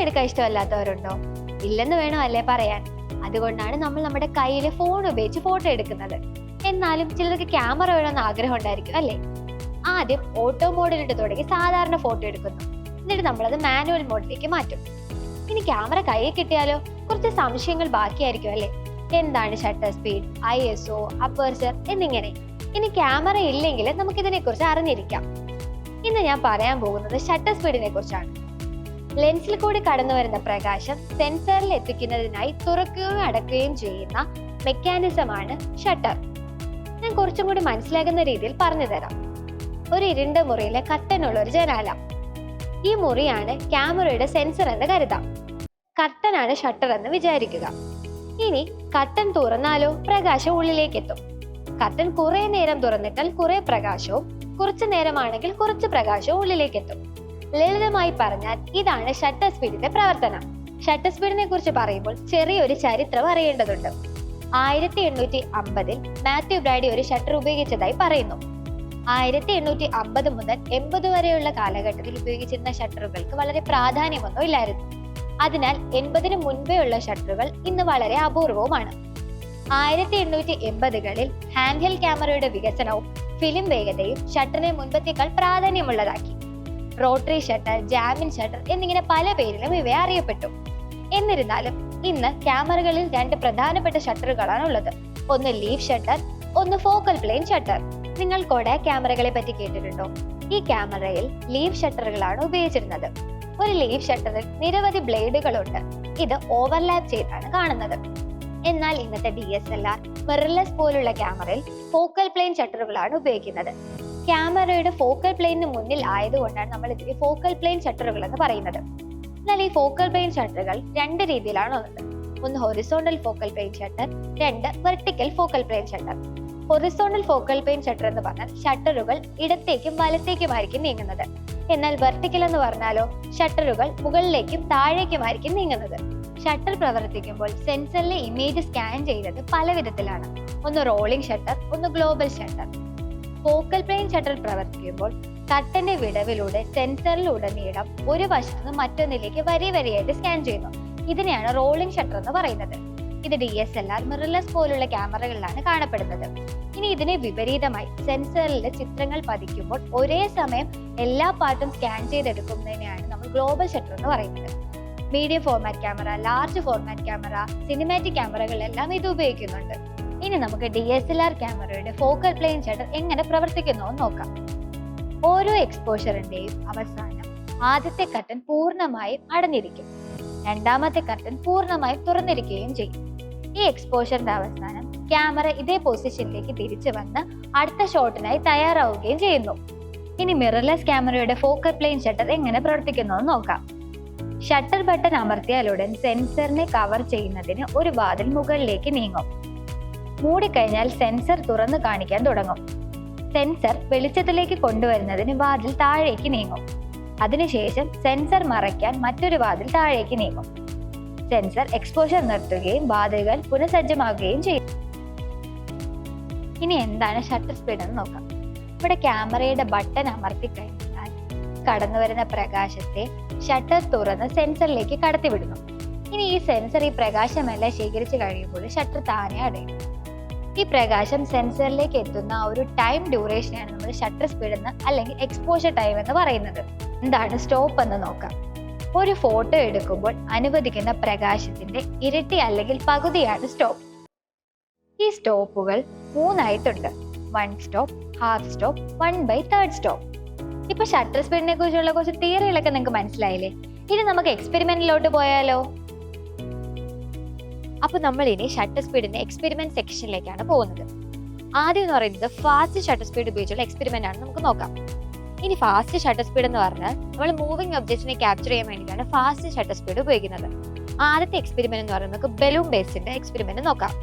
എടുക്കാൻ ഇഷ്ടമല്ലാത്തവരുണ്ടോ? ഇല്ലെന്ന് വേണോ അല്ലേ പറയാൻ. അതുകൊണ്ടാണ് നമ്മൾ നമ്മുടെ കയ്യിലെ ഫോൺ ഉപയോഗിച്ച് ഫോട്ടോ എടുക്കുന്നത്. എന്നാലും ചിലർക്ക് ക്യാമറ വേണമെന്ന് ആഗ്രഹം ഉണ്ടായിരിക്കും അല്ലേ? ആദ്യം ഓട്ടോ മോഡിലിട്ട് തുടങ്ങി സാധാരണ ഫോട്ടോ എടുക്കുന്നു. എന്നിട്ട് നമ്മളത് മാനുവൽ മോഡിലേക്ക് മാറ്റും. ഇനി ക്യാമറ കയ്യിൽ കിട്ടിയാലോ? കുറച്ച് സംശയങ്ങൾ ബാക്കിയായിരിക്കും അല്ലേ? എന്താണ് ഷട്ടർ സ്പീഡ്, ISO, അപ്പർച്ചർ എന്നിങ്ങനെ. ഇനി ക്യാമറ ഇല്ലെങ്കിൽ നമുക്ക് ഇതിനെ കുറിച്ച് അറിഞ്ഞിരിക്കാം. ഇന്ന് ഞാൻ പറയാൻ പോകുന്നത് ഷട്ടർ സ്പീഡിനെ കുറിച്ചാണ്. ലെൻസിൽ കൂടി കടന്നു വരുന്ന പ്രകാശം സെൻസറിൽ എത്തിക്കുന്നതിനായി തുറക്കുകയും അടക്കുകയും ചെയ്യുന്ന മെക്കാനിസമാണ് ഷട്ടർ. ഞാൻ കുറച്ചും കൂടി മനസ്സിലാകുന്ന രീതിയിൽ പറഞ്ഞു തരാം. ഒരു ഇരുണ്ട മുറിയിലെ കർട്ടനുള്ള ഒരു ജനാല. ഈ മുറിയാണ് ക്യാമറയുടെ സെൻസർ എന്ന് കരുതാം. കർട്ടനാണ് ഷട്ടർ എന്ന് വിചാരിക്കുക. ഇനി കർട്ടൻ തുറന്നാലോ പ്രകാശം ഉള്ളിലേക്ക് എത്തും. കർട്ടൻ കുറെ നേരം തുറന്നിട്ടാൽ കുറെ പ്രകാശവും, കുറച്ചു നേരമാണെങ്കിൽ കുറച്ച് പ്രകാശവും ഉള്ളിലേക്ക് എത്തും. ലളിതമായി പറഞ്ഞാൽ ഇതാണ് ഷട്ടർ സ്പീഡിന്റെ പ്രവർത്തനം. ഷട്ടർ സ്പീഡിനെ കുറിച്ച് പറയുമ്പോൾ ചെറിയൊരു ചരിത്രം അറിയേണ്ടതുണ്ട്. 1850 മാത്യു ബ്രാഡി ഒരു ഷട്ടർ ഉപയോഗിച്ചതായി പറയുന്നു. 1850 മുതൽ 80 വരെയുള്ള കാലഘട്ടത്തിൽ ഉപയോഗിച്ചിരുന്ന ഷട്ടറുകൾക്ക് വളരെ പ്രാധാന്യമൊന്നും ഇല്ലായിരുന്നു. അതിനാൽ 80-ന് മുൻപേ ഉള്ള ഷട്ടറുകൾ ഇന്ന് വളരെ അപൂർവവുമാണ്. 1880-കളിൽ ഹാൻഡ് ഹെൽഡ് ക്യാമറയുടെ വികസനവും ഫിലിം വേഗതയും ഷട്ടറിനെ മുൻപത്തേക്കാൾ പ്രാധാന്യമുള്ളതാക്കി. റോട്ടറി ഷട്ടർ, ജാമിൻ ഷട്ടർ എന്നിങ്ങനെ പല പേരിലും ഇവയെ അറിയപ്പെട്ടു. എന്നിരുന്നാലും ഇന്ന് ക്യാമറകളിൽ 2 പ്രധാനപ്പെട്ട ഷട്ടറുകളാണ് ഉള്ളത്. ഒന്ന് ലീഫ് ഷട്ടർ, ഒന്ന് ഫോക്കൽ പ്ലെയിൻ ഷട്ടർ. നിങ്ങൾ കൊഡാക് ക്യാമറകളെ പറ്റി കേട്ടിട്ടുണ്ടോ? ഈ ക്യാമറയിൽ ലീഫ് ഷട്ടറുകളാണ് ഉപയോഗിച്ചിരുന്നത്. ഒരു ലീഫ് ഷട്ടറിൽ നിരവധി ബ്ലേഡുകളുണ്ട്. ഇത് ഓവർലാപ്പ് ചെയ്താണ് കാണുന്നത്. എന്നാൽ ഇന്നത്തെ DSLR, മിറർലെസ് പോലുള്ള ക്യാമറയിൽ ഫോക്കൽ പ്ലെയിൻ ഷട്ടറുകളാണ് ഉപയോഗിക്കുന്നത്. ക്യാമറയുടെ ഫോക്കൽ പ്ലെയിനിന് മുന്നിൽ ആയതുകൊണ്ടാണ് നമ്മൾ ഇതിനെ ഫോക്കൽ പ്ലെയിൻ ഷട്ടറുകൾ എന്ന് പറയുന്നത്. എന്നാൽ ഈ ഫോക്കൽ പ്ലെയിൻ ഷട്ടറുകൾ 2 രീതിയിലാണ് ഉള്ളത്. ഒന്ന് horizontal focal plane shutter, 2 vertical focal plane shutter. Horizontal focal plane shutter എന്ന് പറഞ്ഞാൽ ഷട്ടറുകൾ ഇടത്തേക്കും വലത്തേക്കുമായിരിക്കും നീങ്ങുന്നത്. എന്നാൽ വെർട്ടിക്കൽ എന്ന് പറഞ്ഞാലോ ഷട്ടറുകൾ മുകളിലേക്കും താഴേക്കുമായിരിക്കും നീങ്ങുന്നത്. ഷട്ടർ പ്രവർത്തിക്കുമ്പോൾ സെൻസറിലെ ഇമേജ് സ്കാൻ ചെയ്യുന്നത് പല വിധത്തിലാണ്. ഒന്ന് റോളിംഗ് ഷട്ടർ, ഒന്ന് global shutter. Focal plane shutter പ്രവർത്തിക്കുമ്പോൾ കർട്ടന്റെ വിടവിലൂടെ സെൻസറിലുടനീളം ഒരു വശത്തുനിന്ന് മറ്റൊന്നിലേക്ക് വരിയായിട്ട് സ്കാൻ ചെയ്യുന്നു. ഇതിനെയാണ് റോളിംഗ് ഷട്ടർ എന്ന് പറയുന്നത്. ഇത് DSLR, മിറർലെസ് പോലുള്ള ക്യാമറകളിലാണ് കാണപ്പെടുന്നത്. ഇനി ഇതിനെ വിപരീതമായി സെൻസറിലെ ചിത്രങ്ങൾ പതിക്കുമ്പോൾ ഒരേ സമയം എല്ലാ പാർട്ടും സ്കാൻ ചെയ്തെടുക്കുന്നതിനെയാണ് നമ്മൾ ഗ്ലോബൽ ഷട്ടർ എന്ന് പറയുന്നത്. Medium format camera, large format camera, cinematic ക്യാമറകളെല്ലാം ഇത് ഉപയോഗിക്കുന്നുണ്ട്. ഇനി നമുക്ക് DSLR ക്യാമറയുടെ ഫോക്കൽ പ്ലെയിൻ ഷട്ടർ എങ്ങനെ പ്രവർത്തിക്കുന്നു എന്ന് നോക്കാം. ഓരോ എക്സ്പോഷറിന്റെയും അവസാനം ആദ്യത്തെ കർട്ടൻ പൂർണ്ണമായും അടഞ്ഞിരിക്കും, രണ്ടാമത്തെ കർട്ടൻ പൂർണ്ണമായും തുറന്നിരിക്കുകയും ചെയ്യും. ഈ എക്സ്പോഷറിന്റെ അവസാനം ക്യാമറ ഇതേ പൊസിഷനിലേക്ക് തിരിച്ചു വന്ന് അടുത്ത ഷോട്ടിനായി തയ്യാറാവുകയും ചെയ്യുന്നു. ഇനി മിറർലെസ് ക്യാമറയുടെ ഫോക്കൽ പ്ലെയിൻ ഷട്ടർ എങ്ങനെ പ്രവർത്തിക്കുന്നു എന്ന് നോക്കാം. ഷട്ടർ ബട്ടൺ അമർത്തിയാലുടൻ സെൻസറിനെ കവർ ചെയ്യുന്നതിന് ഒരു വാതിൽ മുകളിലേക്ക് നീങ്ങും. മൂടിക്കഴിഞ്ഞാൽ സെൻസർ തുറന്നു കാണിക്കാൻ തുടങ്ങും. സെൻസർ വെളിച്ചത്തിലേക്ക് കൊണ്ടുവരുന്നതിന് വാതിൽ താഴേക്ക് നീങ്ങും. അതിനുശേഷം സെൻസർ മറയ്ക്കാൻ മറ്റൊരു വാതിൽ താഴേക്ക് നീങ്ങും. സെൻസർ എക്സ്പോഷർ നിർത്തുകയും വാതിലുകൾ പുനഃസജ്ജമാക്കുകയും ചെയ്യും. ഇനി എന്താണ് ഷട്ടർ സ്പീഡ് എന്ന് നോക്കാം. ഇവിടെ ക്യാമറയുടെ ബട്ടൺ അമർത്തി കഴിഞ്ഞാൽ കടന്നു വരുന്ന പ്രകാശത്തെ ഷട്ടർ തുറന്ന് സെൻസറിലേക്ക് കടത്തിവിടുന്നു. ഇനി ഈ സെൻസർ ഈ പ്രകാശമെല്ലാം ശേഖരിച്ചു കഴിയുമ്പോൾ ഷട്ടർ താനെ അടയും. ഈ പ്രകാശം സെൻസറിലേക്ക് എത്തുന്ന ഒരു ടൈം ഡ്യൂറേഷനാണ് നമ്മൾ ഷട്ടർ സ്പീഡ് എന്ന് അല്ലെങ്കിൽ എക്സ്പോഷർ ടൈം എന്ന് പറയുന്നത്. എന്താണ് സ്റ്റോപ്പ് എന്ന് നോക്കാം. ഒരു ഫോട്ടോ എടുക്കുമ്പോൾ അനുവദിക്കുന്ന പ്രകാശത്തിന്റെ ഇരട്ടി അല്ലെങ്കിൽ പകുതിയാണ് സ്റ്റോപ്പ്. ഈ സ്റ്റോപ്പുകൾ 3 ആയിട്ടുണ്ട്. 1 സ്റ്റോപ്പ്, ഹാഫ് സ്റ്റോപ്പ്, 1/3 സ്റ്റോപ്പ്. ഇപ്പൊ ഷട്ടർ സ്പീഡിനെ കുറിച്ചുള്ള കുറച്ച് തിയറികളൊക്കെ നിങ്ങൾക്ക് മനസ്സിലായില്ലേ? ഇനി നമുക്ക് എക്സ്പെരിമെന്റിലോട്ട് പോയാലോ? അപ്പൊ നമ്മൾ ഇനി ഷട്ടർ സ്പീഡിന്റെ എക്സ്പെരിമെന്റ് സെക്ഷനിലേക്കാണ് പോകുന്നത്. ആദ്യം എന്ന് പറയുന്നത് ഫാസ്റ്റ് ഷട്ടർ സ്പീഡ് ഉപയോഗിച്ചുള്ള എക്സ്പെരിമെന്റ് ആണ് നമുക്ക് നോക്കാം. ഇനി ഫാസ്റ്റ് ഷട്ടർ സ്പീഡ് എന്ന് പറഞ്ഞാൽ നമ്മൾ മൂവിംഗ് ഒബ്ജക്റ്റിനെ ക്യാപ്ചർ ചെയ്യാൻ വേണ്ടിയിട്ടാണ് ഫാസ്റ്റ് ഷട്ടർ സ്പീഡ് ഉപയോഗിക്കുന്നത്. ആദ്യത്തെ എക്സ്പെരിമെന്റ് എന്ന് പറയുന്നത് നമുക്ക് ബലൂൺ ബേസിന്റെ എക്സ്പെരിമെന്റ് നോക്കാം.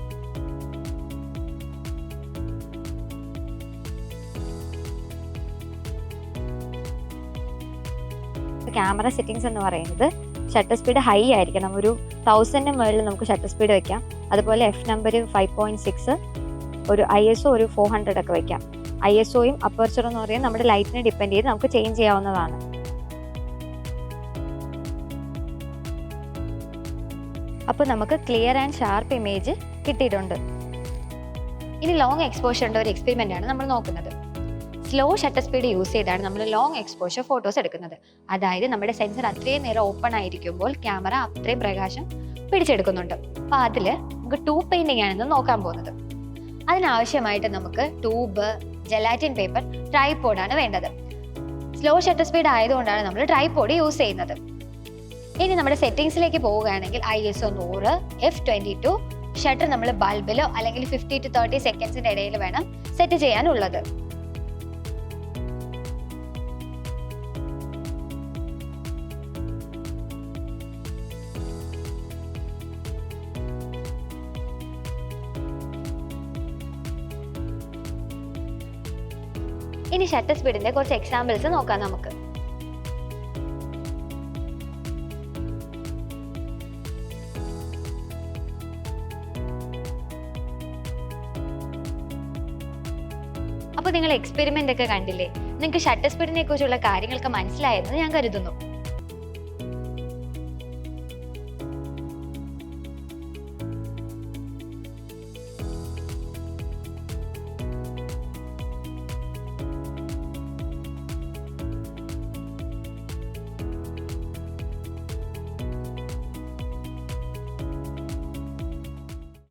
ക്യാമറ സെറ്റിംഗ്സ് എന്ന് പറയുന്നത് ഷട്ടർ സ്പീഡ് ഹൈ ആയിരിക്കണം. ഒരു 1000 മുകളിൽ നമുക്ക് ഷട്ടർ സ്പീഡ് വെക്കാം. അതുപോലെ F നമ്പർ 5.6, ഒരു ISO ഒരു 400 ഒക്കെ വെക്കാം. ISOയും അപ്പർച്ചറും എന്ന് പറയുന്നത് നമ്മുടെ ലൈറ്റിനെ ഡിപ്പെൻഡ് ചെയ്ത് നമുക്ക് ചേഞ്ച് ചെയ്യാവുന്നതാണ്. അപ്പോൾ നമുക്ക് ക്ലിയർ ആൻഡ് ഷാർപ്പ് ഇമേജ് കിട്ടിയിട്ടുണ്ട്. ഇനി ലോങ് എക്സ്പോഷറിൻ്റെ ഒരു എക്സ്പെരിമെൻ്റ് ആണ് നമ്മൾ നോക്കുന്നത്. സ്ലോ ഷട്ടർ സ്പീഡ് യൂസ് ചെയ്താണ് നമ്മൾ ലോങ് എക്സ്പോഷർ ഫോട്ടോസ് എടുക്കുന്നത്. അതായത് നമ്മുടെ സെൻസർ അത്രയും നേരം ഓപ്പൺ ആയിരിക്കുമ്പോൾ ക്യാമറ അത്രയും പ്രകാശം പിടിച്ചെടുക്കുന്നുണ്ട്. അപ്പോൾ അതിൽ നമുക്ക് ട്യൂബ് പെയിൻറ്റിംഗ് ആണെന്ന് നോക്കാൻ പോകുന്നത്. അതിനാവശ്യമായിട്ട് നമുക്ക് ട്യൂബ്, ജെലാറ്റിൻ പേപ്പർ, ട്രൈപോഡാണ് വേണ്ടത്. സ്ലോ ഷട്ടർ സ്പീഡ് ആയതുകൊണ്ടാണ് നമ്മൾ ട്രൈപോഡ് യൂസ് ചെയ്യുന്നത്. ഇനി നമ്മുടെ സെറ്റിംഗ്സിലേക്ക് പോവുകയാണെങ്കിൽ ISO 100, f22, ഷട്ടർ നമ്മൾ ബൾബിലോ അല്ലെങ്കിൽ 50 to 30 സെക്കൻഡ്സിന്റെ ഇടയിൽ വേണം സെറ്റ് ചെയ്യാനുള്ളത്. ഇനി ഷട്ടർ സ്പീഡിന്റെ കുറച്ച് എക്സാമ്പിൾസ് നോക്കാം നമുക്ക്. അപ്പോൾ നിങ്ങൾ എക്സ്പെരിമെന്റ് ഒക്കെ കണ്ടില്ലേ? നിങ്ങൾക്ക് ഷട്ടർ സ്പീഡിനെ കുറിച്ചുള്ള കാര്യങ്ങളൊക്കെ മനസ്സിലായെന്ന് ഞാൻ കരുതുന്നു.